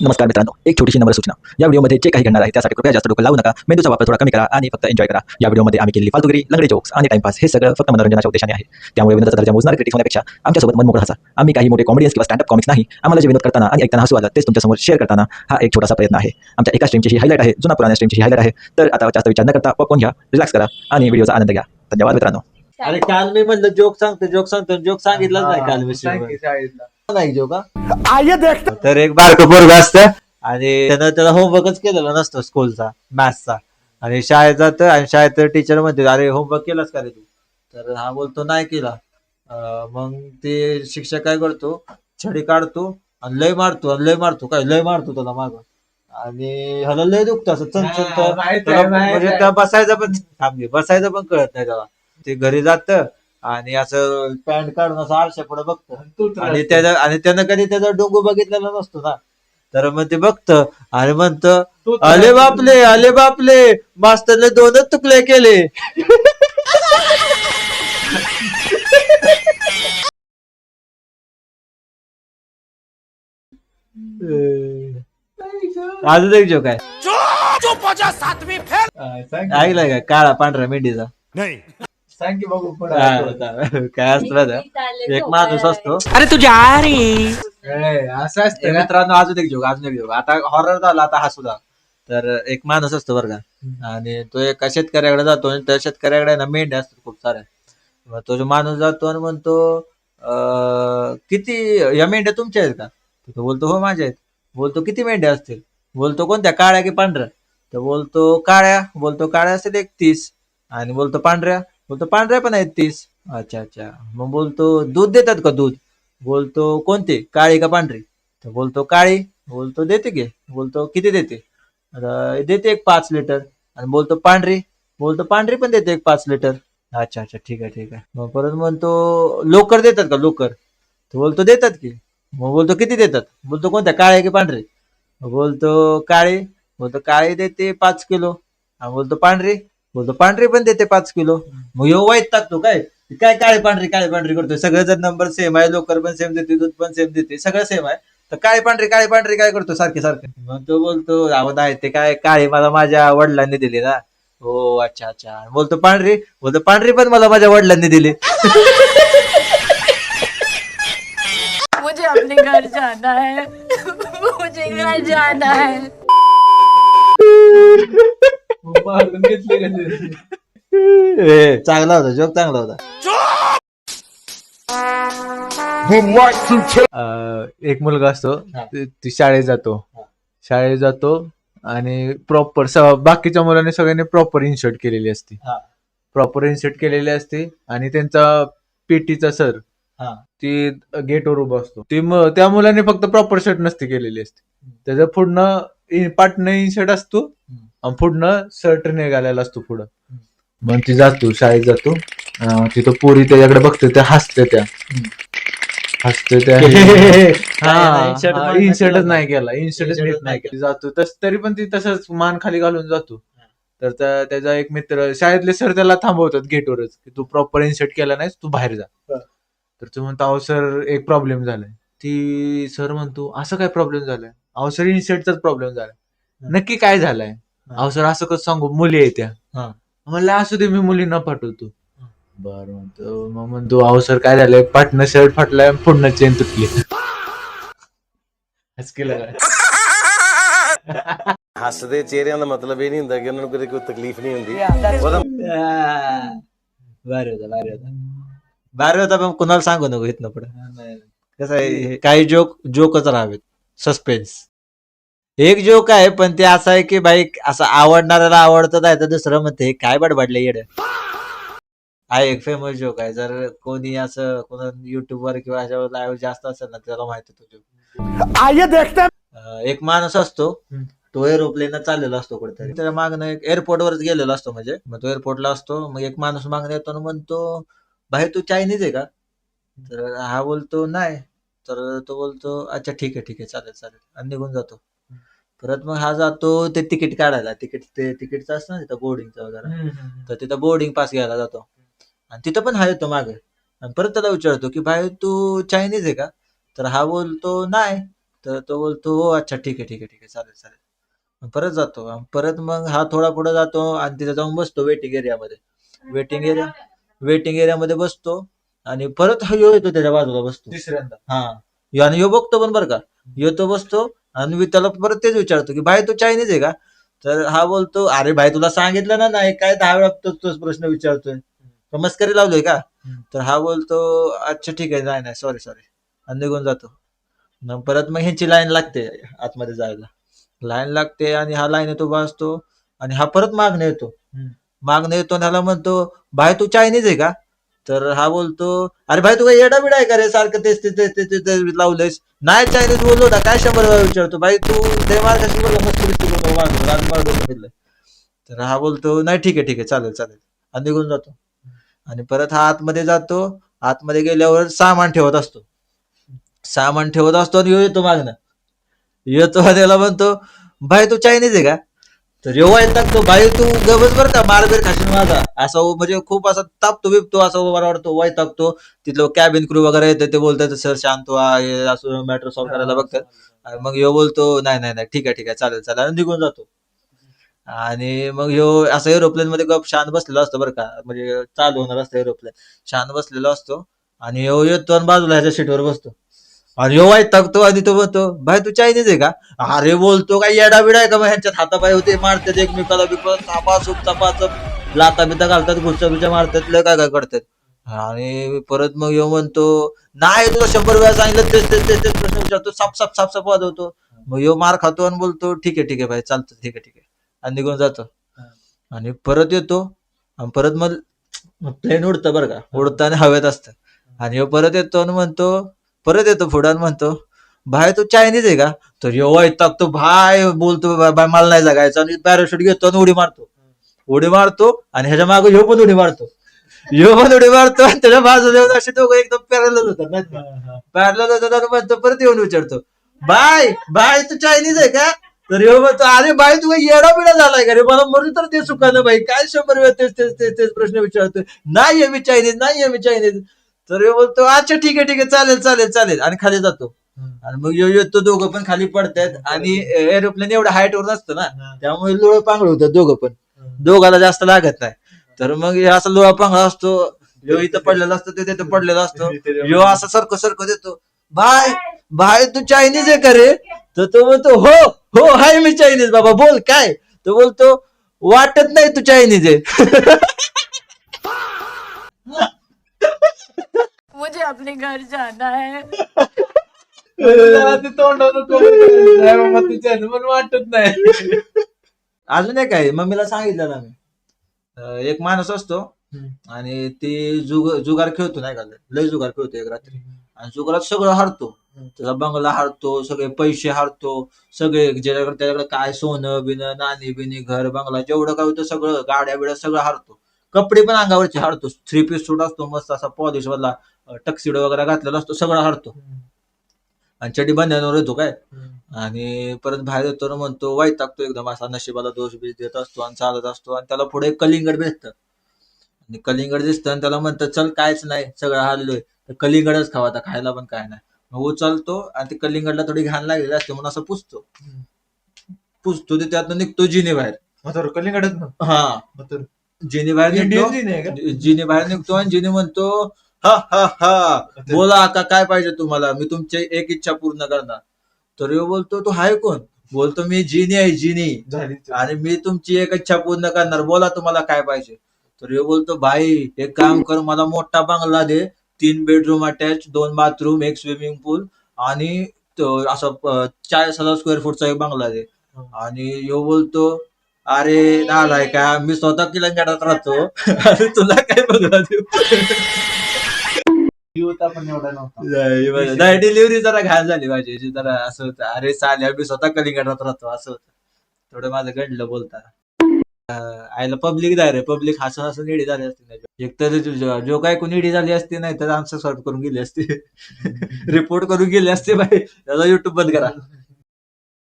नमस्कार मित्रांनो, एक छोटीशी नम्र सूचना. या व्हिडिओमध्ये जे काही घडणार आहे त्यासाठी कृपया जास्त डोकं लावू नका. मेंदूचा वापर थोडा कमी करा आणि फक्त एन्जॉय करा. या व्हिडिओमध्ये आम्ही केलेली फालतूगिरी, लंगडे जोक्स आणि टाइमपास हे सगळं फक्त मनोरंजनाच्या उद्देशाने आहे. त्यामुळे विनोदाचा दर्जा मोजणारे क्रिटिक्स होण्यापेक्षा आमच्यासोबत मनमोकळा हसा. आम्ही काही मोठे कॉमेडियन्स किंवा स्टँडअप कॉमिक्स नाही. आम्हाला जे विनोद करताना आणि ऐकताना हसू आलं तेच तुमच्यासमोर शेअर करताना हा एक छोटासा प्रयत्न आहे. आमच्या एका स्ट्रीमची ही हायलाइट आहे, जुना पुराण्या स्ट्रीमची ही हायलाइट आहे. तर आता जास्त विचार न करता पॉपकॉर्न घ्या, रिलॅक्स करा आणि व्हिडिओचा आनंद घ्या. धन्यवाद मित्रांनो. अरे काल मी म्हणलं जोक सांगतो जोक सांगितलाच नाही काल मी नाही जोक तर एक बारकं पोरग असतं आणि त्याला होमवर्कच केलेला नसतो स्कूलचा मॅथ्सचा आणि शाळेत जातं आणि शाळेत टीचर म्हणते अरे होमवर्क केलास का रे तू तर हा बोलतो नाही केला मग ते शिक्षक काय करतो छडी काढतो आणि लय मारतो त्याला माग आणि ह्याला लय दुखतं असं चमचमतं म्हणजे त्या बसायचं पण कळत नाही त्याला ते घरी जात आणि असं पॅन्ट काढून असं आरशा पुढे बघतं आणि त्यानं कधी त्याचा डोंगू बघितलेला नसतो ना तर मग ते बघतं आणि म्हणतं आले बापले मास्तरने 2च तुकडे केले अजून एक जोक आहे ऐकलाय का काळा पांढरा मेंढीचा सांग की बघू काय असतं एक माणूस असतो अरे तू जा रे असं असतं मित्रांनो अजून एक जोक आता हॉरर झाला आता हा सुद्धा तर एक माणूस असतो बरं का आणि तो एका शेतकऱ्याकडे जातो आणि त्या शेतकऱ्याकडे ना मेंढ्या असतात खूप साऱ्या मग तो जो माणूस जातो आणि म्हणतो किती या मेंढ्या तुमच्या आहेत का तो बोलतो हो माझ्या आहेत बोलतो किती मेंढ्या असतील बोलतो कोणत्या काळ्या की पांढऱ्या तर बोलतो काळ्या असतील 31 आणि बोलतो पांढऱ्या पण आहेत 30 अच्छा मग बोलतो दूध देतात का दूध बोलतो कोणते काळी का पांढरी तर बोलतो काळी बोलतो देते की बोलतो किती देते देते एक 5 लिटर आणि बोलतो पांढरी पण देते एक 5 लिटर अच्छा ठीक आहे मग परत म्हणतो लोकर देतात का लोकर तर बोलतो देतात की मग बोलतो किती देतात बोलतो कोणत्या काळ्या की पांढरी बोलतो काळी देते 5 किलो आणि बोलतो पांढरी पण देते 5 किलो मग यो वाईट टाकतो काय काळी पांढरी करतोय सगळं जर नंबर सेम आहे लोकर पण सेम देते दूध पण सेम देते सगळं सेम आहे तर काळी पांढरी काय करतो सारखे मग तो बोलतो अहो नाही ते काय काळी मला माझ्या वडिलांनी दिली ना हो अच्छा बोलतो पांढरी पण मला माझ्या वडिलांनी दिली मुझे अपने घर जाना है मुझे घर जाना है चांगला होता जोक चांगला होता एक मुलगा असतो ती शाळेत जातो आणि प्रॉपर बाकीच्या मुलांनी सगळ्यांनी प्रॉपर इन्शर्ट केलेली असते आणि त्यांचा पीटीचा सर ती गेटवर उभा असतो त्या मुलांनी फक्त प्रॉपर शर्ट नसते केलेली असते त्याचा पुढनं पाटणं इन्शर्ट असतो आणि पुढनं शर्ट निघालेला असतो पुढं मग ती शाळेत जातो तिथं पोरी त्याच्याकडे बघते त्या हसते त्या इन्शर्टच नाही केला जातो तरी पण ती तसंच मान खाली घालून जातो तर त्याचा एक मित्र शाळेतले सर त्याला थांबवतात गेटवरच की तू प्रॉपर इन्शर्ट केला नाहीस तू बाहेर जा तर तू म्हणतो अहो सर एक प्रॉब्लेम झालाय ती सर म्हणतो असं काय प्रॉब्लेम झालाय अहो सर इन्शर्टचाच प्रॉब्लेम झालाय नक्की काय झालाय अहो सर असं कसं सांगू मुली आहे त्या म्हणलं असू दे मी मुलींना पाठवतो बरं म्हणतो अहो सर काय झालंय पाटणं शर्ट फाटलाय पुढनं चेन तुटली ਹੱਸਦੇ ਚਿਹਰਿਆਂ ਦਾ ਮਤਲਬ ਇਹ ਨਹੀਂ ਹੁੰਦਾ ਕਿ ਉਹਨਾਂ ਨੂੰ ਕੋਈ ਤਕਲੀਫ ਨਹੀਂ ਹੁੰਦੀ भारी होता पण कुणाला सांगू नको इथनं पुढे कसं आहे काही जोकच राहावेत सस्पेन्स एक जोक आहे पण ते असं आहे की बाई असं आवडणाऱ्याला आवडतं नाही तर दुसरं म्हणते काय बडबडले येड हा एक फेमस जोक आहे जर कोणी असं कोणा युट्यूब वर किंवा ह्याच्यावर लाईव्ह जास्त असेल ना त्याला माहिती होतो एक माणूस असतो तो एरोप्लेन चाललेला असतो कुठेतरी त्याच्या मागणं एक एअरपोर्ट वरच गेलेला असतो म्हणजे मग तो एअरपोर्टला असतो मग एक माणूस मागणं येतो आणि म्हणतो भाई तू चायनीज आहे का तर हा बोलतो नाही तर तो बोलतो अच्छा ठीक आहे चालेल आणि निघून जातो परत मग हा जातो ते तिकीट काढायला तिकीटचं असतं ना तिथं बोर्डिंगचं वगैरे तर तिथं बोर्डिंग पास घ्यायला जातो आणि तिथं पण हा येतो मागे आणि परत त्याला विचारतो की भाई तू चायनीज आहे का तर हा बोलतो नाही तर तो बोलतो हो अच्छा ठीक आहे ठीक आहे ठीक आहे चालेल चालेल. मग परत जातो परत मग हा थोडा पुढे जातो आणि तिथे जाऊन बसतो वेटिंग एरियामध्ये बसतो आणि परत हा येतो त्याच्या बाजूला बसतो तिसऱ्यांदा हा आणि ह्यो बघतो पण बरं का ह्यो तो बसतो आणि मी त्याला परत तेच विचारतो की भाई तू चायनीज आहे का तर हा बोलतो अरे भाई तुला सांगितलं ना नाही काय 10 वेळा तोच प्रश्न विचारतोय का मस्करी लावलोय का तर हा बोलतो अच्छा ठीक आहे नाही नाही सॉरी सॉरी आणि निघून जातो मग परत मग ह्यांची लाईन लागते आतमध्ये जायला लाईन लागते आणि हा लाईन येतो उभा असतो आणि हा परत मागणं येतो आणि ह्याला म्हणतो भाई तू चायनीज आहे का तर हा बोलतो अरे भाई तू काय येडा बिडा आहे का रे सारखं तेच लावलंयस नाही चायनीज बोललो ना काय 100 वेळा विचारतो भाई तू ते मार कशी बोलला मस्त दिसतो बोलतो, मार डोकं फिरलंय. तर हा बोलतो नाही ठीक आहे चालेल चालेल आणि निघून जातो आणि परत हा आतमध्ये जातो आतमध्ये गेल्यावर सामान ठेवत असतो आणि ह्यो येतो मागणं येतो आणि त्याला म्हणतो भाई तू चायनीज आहे का तर एव्हा येतात तो भाई तू गबस बर का मारबीर खाशील माझा असं म्हणजे खूप असा तापतो बिपतो असं मला वाटतो वैतागतो तिथलं कॅबिन क्रू वगैरे येते ते बोलतात सर शांत व्हा हे असं मॅटर सॉल्व्ह करायला बघतात आणि मग ह्यो बोलतो नाही नाही नाही ठीक आहे चालेल चालेल आणि निघून जातो आणि मग ह्यो असं एरोप्लेन मध्ये गप शांत बसलेला असतो बरं का म्हणजे चालू होणार असतं एरोप्लेन शांत बसलेला असतो आणि ह्यो येतो आणि बाजूला ह्याच्या सीटवर बसतो आणि ह्यो वैतागतो आणि तो म्हणतो भाई तू चायनीज आहे का अरे बोलतो काय येडा बिडा आहे का मग ह्यांच्यात हातापाय होते मारतात एकमेकाला बिकत चापाचप लाता बिता घालतात गुच्चा बिच्चा मारतात लय काय काय करतात आणि परत मग ह्यो म्हणतो नाही तुला 100 वेळा सांगितलं तेच प्रश्न विचारतो साप वाजवतो मग ह्यो मार खातो आणि बोलतो ठीक आहे भाई चालतं ठीक आहे आणि निघून जातो आणि परत येतो आणि परत मग प्लेन उडतं बरं का उडताना हवेत असतं आणि ह्यो परत येतो आणि म्हणतो परत येतो पुढं आणि म्हणतो भाई तू चायनीज आहे का तर ह्यो वैतागतो भाई बोलतो भाई मला नाही जगायचं आणि पॅराशूट घेतो आणि उडी मारतो आणि ह्याच्या मागे ह्यो पण उडी मारतो आणि त्याच्या बाजूला येऊन असे दोघं एकदम पॅरलल होतात पॅरलल होतात आणि म्हणतो परत येऊन विचारतो बाय तू चायनीज आहे का तर ह्यो म्हणतो अरे बाई तू काही येडा बिडा झालाय का रे मला मरून तर ते चुकायला भाई काय 100 वेळा तेच प्रश्न विचारतोय नाहीये मी चायनीज तर ह्यो बोलतो अच्छा ठीक आहे चालेल आणि खाली जातो आणि मग येतो दोघं पण खाली पडतात आणि एरोप्लेन एवढ्या हाईट वर नसतं ना त्यामुळे लोळ पांगळ होतात दोघं पण दोघाला जास्त लागत नाही तर मग हे असं लोळा पांगळा असतो ह्यो इथं पडलेला असतो ते तिथं पडलेला असतो ह्यो असं सरकं देतो भाई तू चायनीज आहे का रे तर तो बोलतो हो हाय मी चायनीज बाबा बोल काय तो बोलतो वाटत नाही तू चायनीज आहे मुझे अपने घर जाना है. त्याला ते तोंडावर नाही बाबा तुझ्या पण वाटत नाही अजून एक आहे मम्मीला सांगितलं ना मी एक माणूस असतो आणि ते जुगार खेळतो नाही का लय जुगार खेळतो एक रात्री आणि जुगारात सगळं हारतो त्याचा बंगला हारतो सगळे पैसे हारतो सगळे ज्याच्याकडे त्याच्याकडे काय सोनं बिनं नाणी बिनी घर बंगला जेवढं काय होतं सगळं गाड्या बिड्या सगळं हारतो कपडे पण अंगावरचे हारतो 3 पीस सूट असतो मस्त असा पॉलिश वाला टक्सिडो वगैरे घातलेला असतो सगळं हारतो आणि चडी बांधण्यावर येतो काय आणि परत बाहेर येतो ना म्हणतो वैतागतो एकदम असा नशिबाला दोष बीज देत असतो आणि चालत असतो आणि त्याला पुढे एक कलिंगड भेटतं आणि कलिंगड दिसतं आणि त्याला म्हणतं चल कायच नाही सगळं हारलोय तर कलिंगडच खावा आता खायला पण काय नाही मग उचलतो आणि ते कलिंगडला थोडी घाण लागलेली असते म्हणून असं पुसतो ते त्यातनं निघतो जिने बाहेर कलिंगडच ना हा जिने बाहेर निघतो जिने बाहेर निघतो आणि जिने म्हणतो हा बोला आता काय पाहिजे तुम्हाला मी तुमची एक इच्छा पूर्ण करणार तर ह्यो बोलतो तू हाय कोण बोलतो मी जिनी आहे जिनी आणि मी तुमची एक इच्छा पूर्ण करणार बोला तुम्हाला काय पाहिजे तर ह्यो बोलतो भाई एक काम कर मला मोठा बंगला दे 3 बेडरूम अटॅच 2 बाथरूम 1 स्विमिंग पूल आणि असं 40,000 स्क्वेअर फूटचा एक बंगला दे आणि ह्यो बोलतो अरे नालाय का मी स्वतः किलंगाडात राहतो आणि तुला काय बंगला देऊ पण एवढा नव्हता नाही डिलिव्हरी जरा घाण झाली माझी जरा असं होतं अरे चालेल मी स्वतः कलिंगडात राहतो असं होतं थोडं माझं घडलं बोलताना आयला पब्लिक जाय रे पब्लिक हसून निडी झाली असते एक तर जो काय कोणी निडी झाली असते नाही तर आन्सर सॉल्व करून गेली असते रिपोर्ट करून गेले असते बाई त्याला युट्यूब बंद करा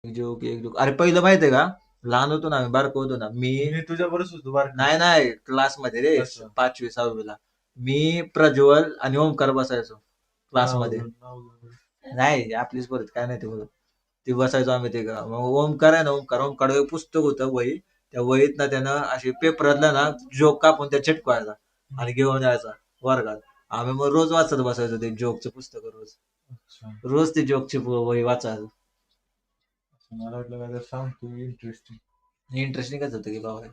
जोक अरे पहिलं माहितीये का लहान होतो ना बारको होतो ना मी तुझ्या बरोबर होतो नाही क्लासमध्ये रे 5वी 6वीला मी प्रज्वल आणि ओमकार बसायचो क्लासमध्ये नाही आपलीच परत काय नाही ते बोलत ती बसायचो आम्ही ते का मग ओमकार आहे ना ओमकार एक पुस्तक होतं वही त्या वहीत ना त्यानं असे पेपरातला ना जोक कापून त्या चिटकवायचा आणि घेऊन यायचा वर्गात. आम्ही मग रोज वाचत बसायचो ते जोकचं पुस्तक रोज ते जोकची वही वाचायचो. मला वाटलं काय तर सांगतो इंटरेस्टिंग. इंटरेस्टिंगच होतं की बाबा.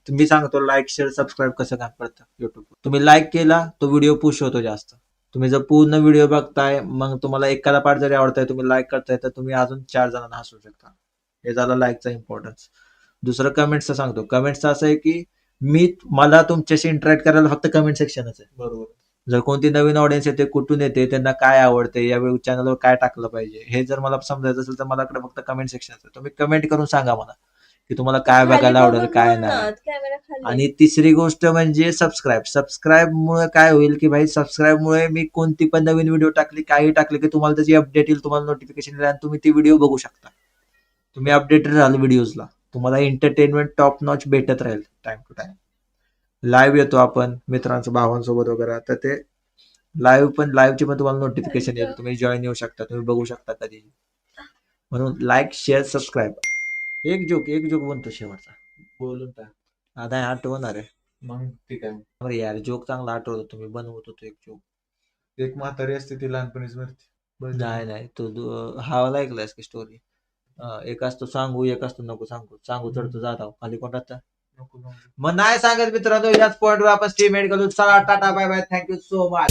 तुम्ही सांगतो लाईक शेअर सबस्क्राईब कसं काम करतं युट्यूब. तुम्ही लाईक केला तो व्हिडिओ पुश होतो जास्त. तुम्ही जर पूर्ण व्हिडिओ बघताय मग तुम्हाला एखादा पार्ट जरी आवडताय तुम्ही लाईक करताय तर तुम्ही अजून 4 जणांना हसवू शकता. हे झालं लाईकचा इम्पॉर्टन्स. दुसरं कमेंट्सचं सांगतो. कमेंट्सचं असं आहे की मला तुमच्याशी इंटरॅक्ट करायला फक्त कमेंट सेक्शनच आहे. बरोबर. जर कोणती नवीन ऑडियन्स येते कुठून येते त्यांना काय आवडते या चॅनलवर काय टाकलं पाहिजे हे जर मला समजायचं असेल तर माझ्याकडे फक्त कमेंट सेक्शन आहे. तुम्ही कमेंट करून सांगा मला की तुम्हाला काय बघायला आवडेल काय नाही. आणि तिसरी गोष्ट म्हणजे सबस्क्राईब मुळे काय होईल की भाई सबस्क्राईब मुळे मी कोणती पण नवीन व्हिडिओ टाकली काही टाकले की तुम्हाला त्याची अपडेट येईल तुम्हाला नोटिफिकेशन येईल आणि तुम्ही ती व्हिडिओ बघू शकता. तुम्ही अपडेटेड राहाल व्हिडिओजला. तुम्हाला एंटरटेनमेंट टॉप नॉच भेटत राहील टाइम टू टाइम. लाईव्ह येतो आपण मित्रांचं भावांसोबत वगैरे तर ते लाईव्हची पण तुम्हाला नोटिफिकेशन येईल. तुम्ही जॉईन येऊ शकता तुम्ही बघू शकता कधी. म्हणून लाईक शेअर सबस्क्राईब. एक जोक बनतो शेवटचा बोलून टाक. आता आठवणार आहे मग ठीक आहे. अरे यार जोक चांगला आठवतो तुम्ही बनवत होतो एक जोक. एक म्हातारी असते ती लहानपणीच मरते. नाही तो हा ऐकलायस की स्टोरी. एक असतो सांगू एक असतो नको सांगू चढतो जाता खाली कोणाचा नको नको. मग नाही सांगत मित्रांनो. याच पॉइंटवर आपण स्टीम एड करू. चला ta ta bye bye thank you so much.